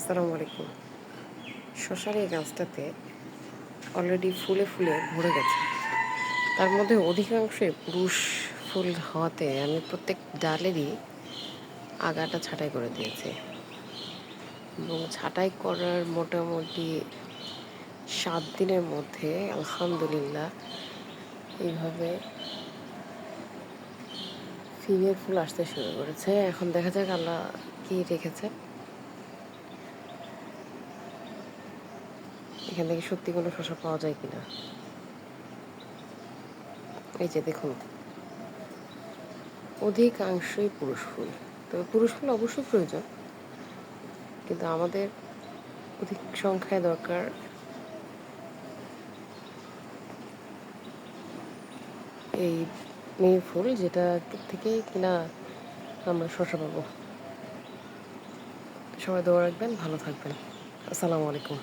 আসসালামু আলাইকুম। শশার এই গাছটাতে অলরেডি ফুলে ফুলে ভরে গেছে। তার মধ্যে অধিকাংশই পুরুষ ফুল হওয়াতে আমি প্রত্যেক ডালেরই আগাটা ছাঁটাই করে দিয়েছি এবং ছাঁটাই করার মোটামুটি ৭ দিনের মধ্যে আলহামদুলিল্লাহ এইভাবে ফিমেল ফুল আসতে শুরু করেছে। এখন দেখা যাক আল্লাহ কি রেখেছে। এখান থেকে সত্যি কোনো শশা পাওয়া যায় কিনা। এই যে দেখুন, অধিকাংশই পুরুষ ফুল। তবে পুরুষ ফুল অবশ্যই প্রয়োজন, কিন্তু আমাদের অধিক সংখ্যায় দরকার এই মেয়ে ফুল, যেটা থেকে কিনা আমরা শসা পাবো। সবাই দোয়া রাখবেন, ভালো থাকবেন। আসসালামু আলাইকুম।